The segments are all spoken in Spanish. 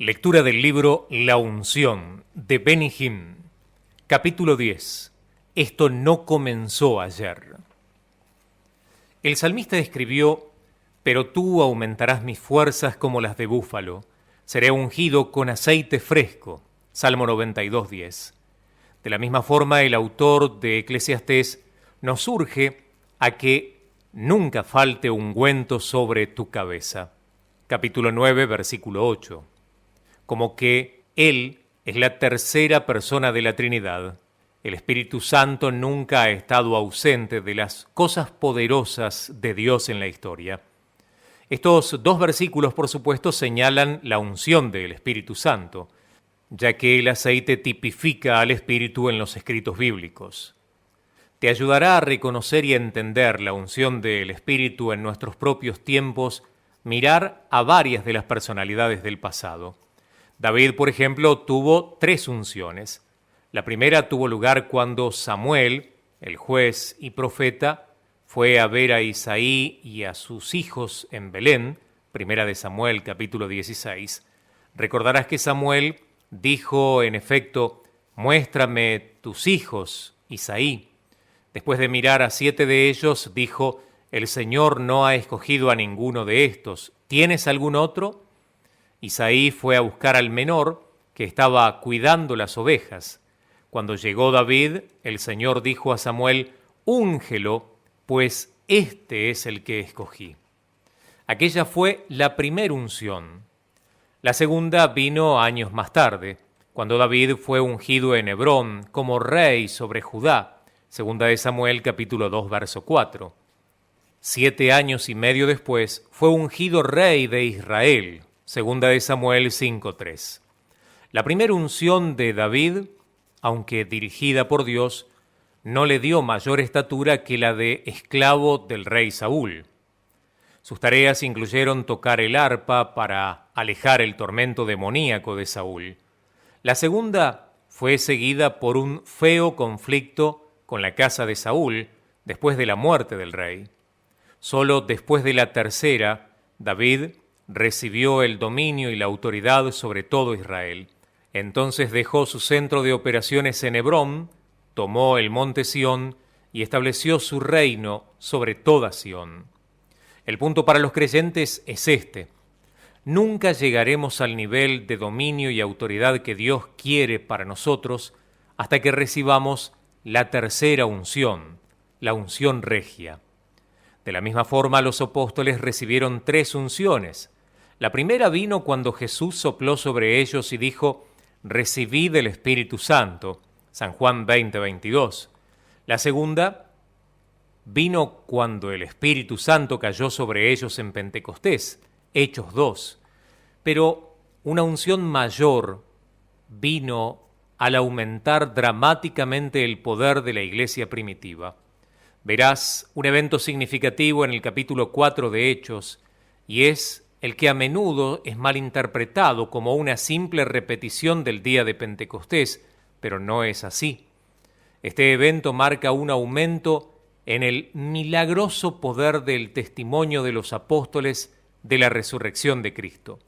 Lectura del libro La Unción de Benny Hinn, capítulo 10. Esto no comenzó ayer. El salmista escribió: pero tú aumentarás mis fuerzas como las de búfalo, seré ungido con aceite fresco. Salmo 92:10. De la misma forma, el autor de Eclesiastés nos urge a que nunca falte ungüento sobre tu cabeza. Capítulo 9, versículo 8. Como que Él es la tercera persona de la Trinidad. El Espíritu Santo nunca ha estado ausente de las cosas poderosas de Dios en la historia. Estos dos versículos, por supuesto, señalan la unción del Espíritu Santo, ya que el aceite tipifica al Espíritu en los escritos bíblicos. Te ayudará a reconocer y entender la unción del Espíritu en nuestros propios tiempos, mirar a varias de las personalidades del pasado. David, por ejemplo, tuvo 3 unciones. La primera tuvo lugar cuando Samuel, el juez y profeta, fue a ver a Isaí y a sus hijos en Belén, primera de Samuel, capítulo 16. Recordarás que Samuel dijo, en efecto, «Muéstrame tus hijos, Isaí». Después de mirar a 7 de ellos, dijo, «El Señor no ha escogido a ninguno de estos. ¿Tienes algún otro?». Isaí fue a buscar al menor, que estaba cuidando las ovejas. Cuando llegó David, el Señor dijo a Samuel, «Úngelo, pues este es el que escogí». Aquella fue la primera unción. La segunda vino años más tarde, cuando David fue ungido en Hebrón como rey sobre Judá, segunda de Samuel capítulo 2, verso 4. 7 años y medio después fue ungido rey de Israel, segunda de Samuel 5:3. La primera unción de David, aunque dirigida por Dios, no le dio mayor estatura que la de esclavo del rey Saúl. Sus tareas incluyeron tocar el arpa para alejar el tormento demoníaco de Saúl. La segunda fue seguida por un feo conflicto con la casa de Saúl después de la muerte del rey. Solo después de la tercera, David recibió el dominio y la autoridad sobre todo Israel. Entonces dejó su centro de operaciones en Hebrón, tomó el monte Sión y estableció su reino sobre toda Sión. El punto para los creyentes es este: nunca llegaremos al nivel de dominio y autoridad que Dios quiere para nosotros hasta que recibamos la tercera unción, la unción regia. De la misma forma, los apóstoles recibieron 3 unciones. La primera vino cuando Jesús sopló sobre ellos y dijo, «Recibid el Espíritu Santo», San Juan 20:22. La segunda vino cuando el Espíritu Santo cayó sobre ellos en Pentecostés, Hechos 2. Pero una unción mayor vino al aumentar dramáticamente el poder de la iglesia primitiva. Verás un evento significativo en el capítulo 4 de Hechos, y es el que a menudo es mal interpretado como una simple repetición del día de Pentecostés, pero no es así. Este evento marca un aumento en el milagroso poder del testimonio de los apóstoles de la resurrección de Cristo.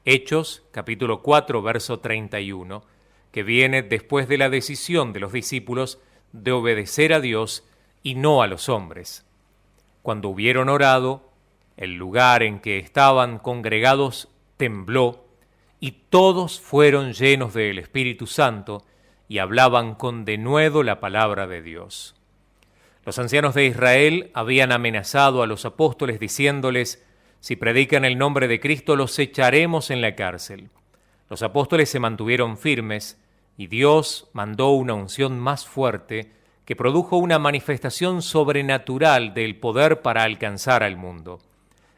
Hechos, capítulo 4, verso 31, que viene después de la decisión de los discípulos de obedecer a Dios y no a los hombres. Cuando hubieron orado, el lugar en que estaban congregados tembló, y todos fueron llenos del Espíritu Santo y hablaban con denuedo la palabra de Dios. Los ancianos de Israel habían amenazado a los apóstoles diciéndoles, «Si predican el nombre de Cristo, los echaremos en la cárcel». Los apóstoles se mantuvieron firmes, y Dios mandó una unción más fuerte que produjo una manifestación sobrenatural del poder para alcanzar al mundo.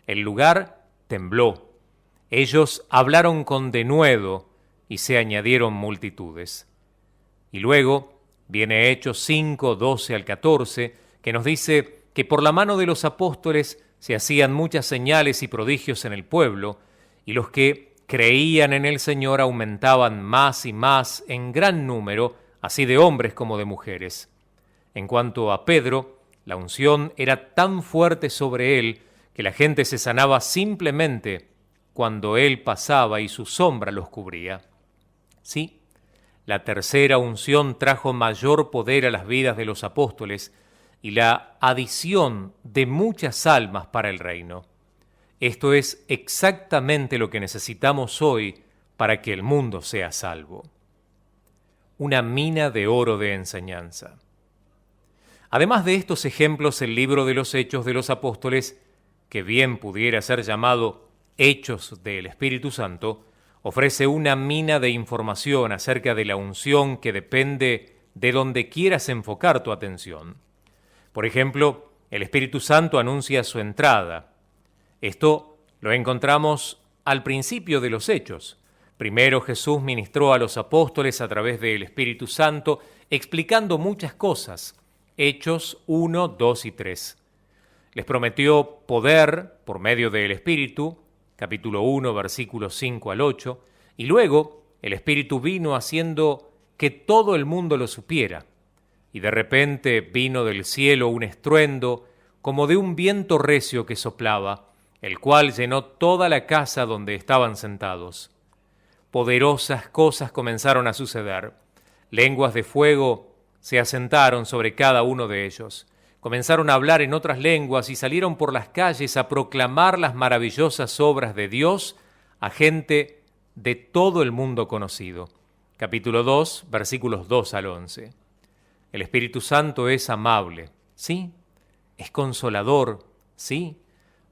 El lugar tembló. Ellos hablaron con denuedo y se añadieron multitudes. Y luego viene Hechos 5, 12 al 14, que nos dice que por la mano de los apóstoles se hacían muchas señales y prodigios en el pueblo, y los que creían en el Señor aumentaban más y más en gran número, así de hombres como de mujeres. En cuanto a Pedro, la unción era tan fuerte sobre él que la gente se sanaba simplemente cuando Él pasaba y su sombra los cubría. Sí, la tercera unción trajo mayor poder a las vidas de los apóstoles y la adición de muchas almas para el reino. Esto es exactamente lo que necesitamos hoy para que el mundo sea salvo. Una mina de oro de enseñanza. Además de estos ejemplos, el libro de los Hechos de los Apóstoles, que bien pudiera ser llamado Hechos del Espíritu Santo, ofrece una mina de información acerca de la unción que depende de donde quieras enfocar tu atención. Por ejemplo, el Espíritu Santo anuncia su entrada. Esto lo encontramos al principio de los Hechos. Primero Jesús ministró a los apóstoles a través del Espíritu Santo, explicando muchas cosas. Hechos 1, 2 y 3. Les prometió poder por medio del Espíritu, capítulo 1, versículos 5 al 8, y luego el Espíritu vino haciendo que todo el mundo lo supiera. Y de repente vino del cielo un estruendo como de un viento recio que soplaba, el cual llenó toda la casa donde estaban sentados. Poderosas cosas comenzaron a suceder. Lenguas de fuego se asentaron sobre cada uno de ellos. Comenzaron a hablar en otras lenguas y salieron por las calles a proclamar las maravillosas obras de Dios a gente de todo el mundo conocido. Capítulo 2, versículos 2 al 11. El Espíritu Santo es amable, sí, es consolador, sí,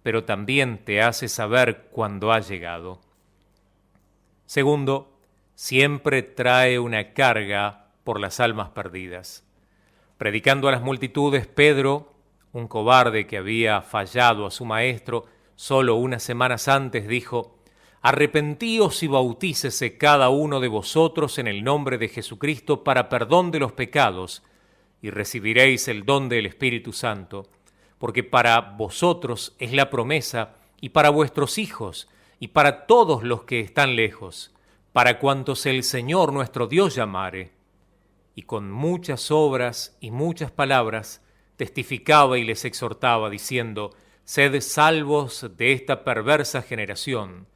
pero también te hace saber cuándo ha llegado. Segundo, siempre trae una carga por las almas perdidas. Predicando a las multitudes, Pedro, un cobarde que había fallado a su maestro solo unas semanas antes, dijo: «Arrepentíos y bautícese cada uno de vosotros en el nombre de Jesucristo para perdón de los pecados, y recibiréis el don del Espíritu Santo, porque para vosotros es la promesa, y para vuestros hijos, y para todos los que están lejos, para cuantos el Señor nuestro Dios llamare». Y con muchas obras y muchas palabras testificaba y les exhortaba, diciendo: «Sed salvos de esta perversa generación».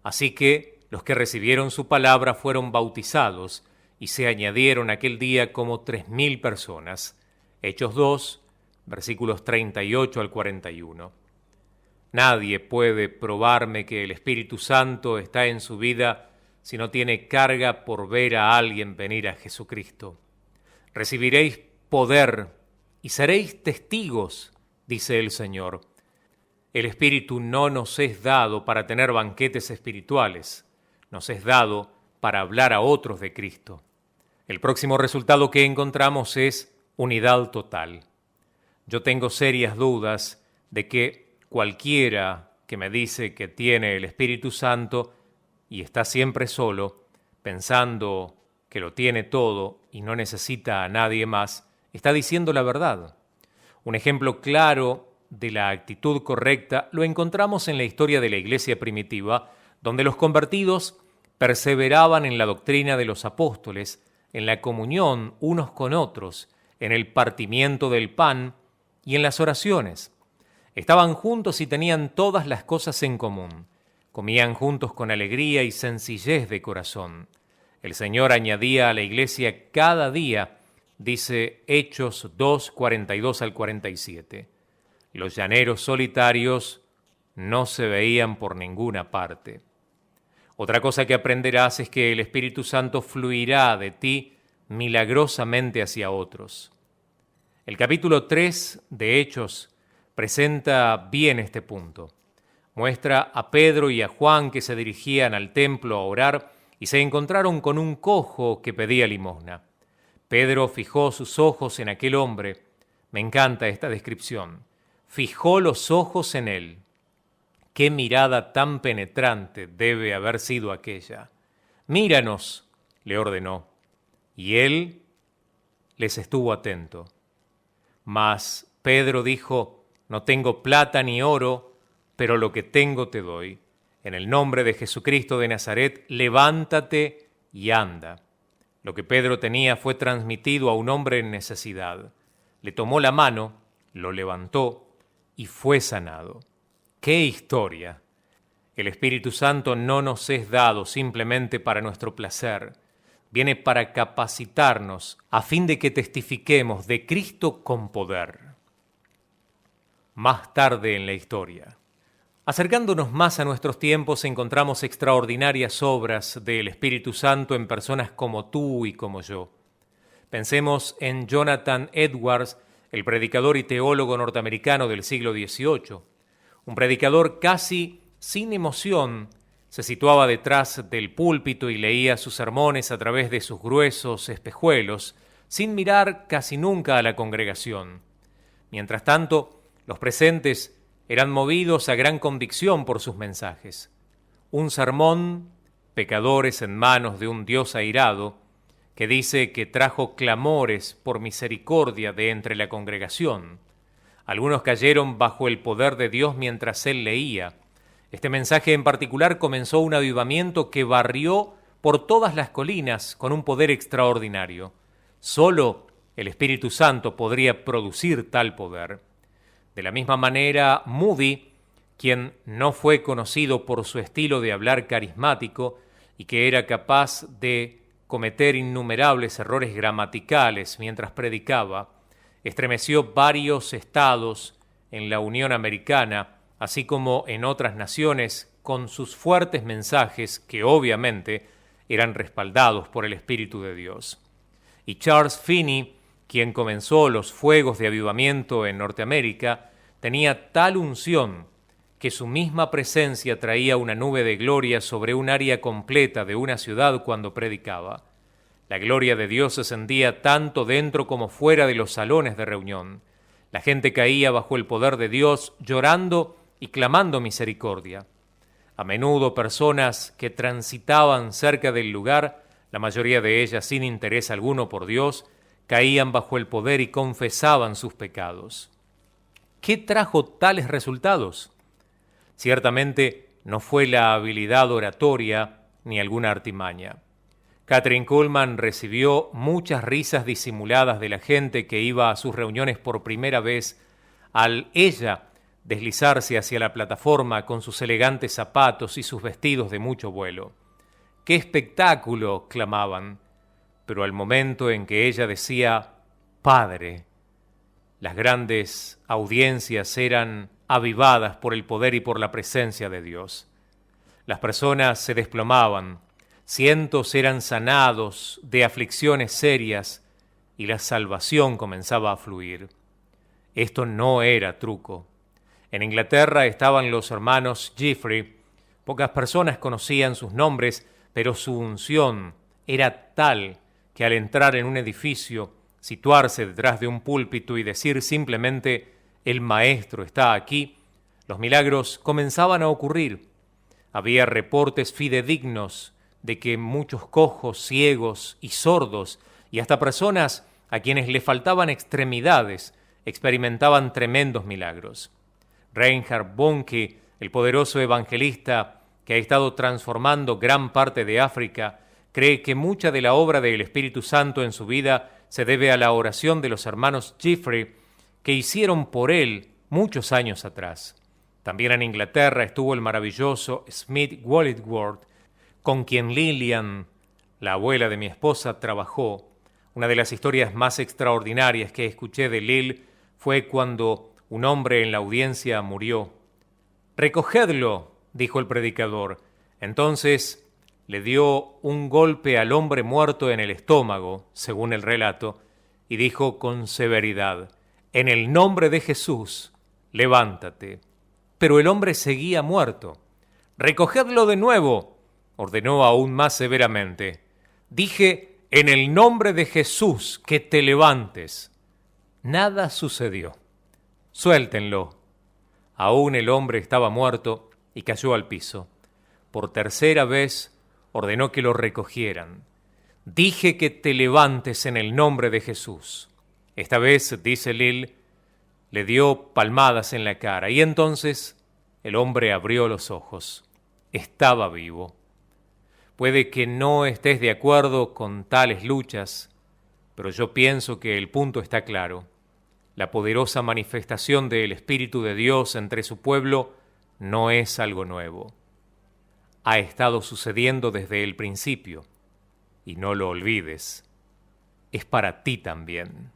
Así que los que recibieron su palabra fueron bautizados, y se añadieron aquel día como 3,000 personas. Hechos 2, versículos 38 al 41. Nadie puede probarme que el Espíritu Santo está en su vida si no tiene carga por ver a alguien venir a Jesucristo. Recibiréis poder y seréis testigos, dice el Señor. El Espíritu no nos es dado para tener banquetes espirituales, nos es dado para hablar a otros de Cristo. El próximo resultado que encontramos es unidad total. Yo tengo serias dudas de que cualquiera que me dice que tiene el Espíritu Santo y está siempre solo, pensando que lo tiene todo y no necesita a nadie más, está diciendo la verdad. Un ejemplo claro de la actitud correcta lo encontramos en la historia de la iglesia primitiva, donde los convertidos perseveraban en la doctrina de los apóstoles, en la comunión unos con otros, en el partimiento del pan y en las oraciones. Estaban juntos y tenían todas las cosas en común. Comían juntos con alegría y sencillez de corazón. El Señor añadía a la iglesia cada día, dice Hechos 2, 42 al 47. Los llaneros solitarios no se veían por ninguna parte. Otra cosa que aprenderás es que el Espíritu Santo fluirá de ti milagrosamente hacia otros. El capítulo 3 de Hechos presenta bien este punto. Muestra a Pedro y a Juan que se dirigían al templo a orar y se encontraron con un cojo que pedía limosna. Pedro fijó sus ojos en aquel hombre. Me encanta esta descripción. Fijó los ojos en él. Qué mirada tan penetrante debe haber sido aquella. «Míranos», le ordenó, y él les estuvo atento. Mas Pedro dijo: «No tengo plata ni oro, pero lo que tengo te doy. En el nombre de Jesucristo de Nazaret, levántate y anda». Lo que Pedro tenía fue transmitido a un hombre en necesidad. Le tomó la mano, lo levantó y fue sanado. ¡Qué historia! El Espíritu Santo no nos es dado simplemente para nuestro placer. Viene para capacitarnos a fin de que testifiquemos de Cristo con poder. Más tarde en la historia. Acercándonos más a nuestros tiempos, encontramos extraordinarias obras del Espíritu Santo en personas como tú y como yo. Pensemos en Jonathan Edwards, el predicador y teólogo norteamericano del siglo XVIII. Un predicador casi sin emoción, se situaba detrás del púlpito y leía sus sermones a través de sus gruesos espejuelos, sin mirar casi nunca a la congregación. Mientras tanto, los presentes eran movidos a gran convicción por sus mensajes. Un sermón, pecadores en manos de un Dios airado, que dice que trajo clamores por misericordia de entre la congregación. Algunos cayeron bajo el poder de Dios mientras él leía. Este mensaje en particular comenzó un avivamiento que barrió por todas las colinas con un poder extraordinario. Solo el Espíritu Santo podría producir tal poder. De la misma manera, Moody, quien no fue conocido por su estilo de hablar carismático y que era capaz de cometer innumerables errores gramaticales mientras predicaba, estremeció varios estados en la Unión Americana, así como en otras naciones, con sus fuertes mensajes que obviamente eran respaldados por el Espíritu de Dios. Y Charles Finney, quien comenzó los fuegos de avivamiento en Norteamérica, tenía tal unción que su misma presencia traía una nube de gloria sobre un área completa de una ciudad cuando predicaba. La gloria de Dios ascendía tanto dentro como fuera de los salones de reunión. La gente caía bajo el poder de Dios, llorando y clamando misericordia. A menudo personas que transitaban cerca del lugar, la mayoría de ellas sin interés alguno por Dios, caían bajo el poder y confesaban sus pecados. ¿Qué trajo tales resultados? Ciertamente no fue la habilidad oratoria ni alguna artimaña. Kathryn Kuhlman recibió muchas risas disimuladas de la gente que iba a sus reuniones por primera vez al ella deslizarse hacia la plataforma con sus elegantes zapatos y sus vestidos de mucho vuelo. ¡Qué espectáculo!, clamaban. Pero al momento en que ella decía «Padre», las grandes audiencias eran avivadas por el poder y por la presencia de Dios. Las personas se desplomaban, cientos eran sanados de aflicciones serias y la salvación comenzaba a fluir. Esto no era truco. En Inglaterra estaban los hermanos Jeffrey. Pocas personas conocían sus nombres, pero su unción era tal que al entrar en un edificio, situarse detrás de un púlpito y decir simplemente «El Maestro está aquí», los milagros comenzaban a ocurrir. Había reportes fidedignos de que muchos cojos, ciegos y sordos, y hasta personas a quienes le faltaban extremidades, experimentaban tremendos milagros. Reinhard Bonnke, el poderoso evangelista que ha estado transformando gran parte de África, cree que mucha de la obra del Espíritu Santo en su vida se debe a la oración de los hermanos Jeffrey que hicieron por él muchos años atrás. También en Inglaterra estuvo el maravilloso Smith Wallingworth, con quien Lillian, la abuela de mi esposa, trabajó. Una de las historias más extraordinarias que escuché de Lil fue cuando un hombre en la audiencia murió. «Recogedlo», dijo el predicador. Entonces le dio un golpe al hombre muerto en el estómago, según el relato, y dijo con severidad: «En el nombre de Jesús, levántate». Pero el hombre seguía muerto. «Recogedlo de nuevo», ordenó aún más severamente. «Dije, en el nombre de Jesús, que te levantes». Nada sucedió. «Suéltenlo». Aún el hombre estaba muerto y cayó al piso. Por tercera vez ordenó que lo recogieran. «Dije que te levantes en el nombre de Jesús». Esta vez, dice Lil, le dio palmadas en la cara y entonces el hombre abrió los ojos. Estaba vivo. Puede que no estés de acuerdo con tales luchas, pero yo pienso que el punto está claro. La poderosa manifestación del Espíritu de Dios entre su pueblo no es algo nuevo. ha estado sucediendo desde el principio. Y no lo olvides, es para ti también.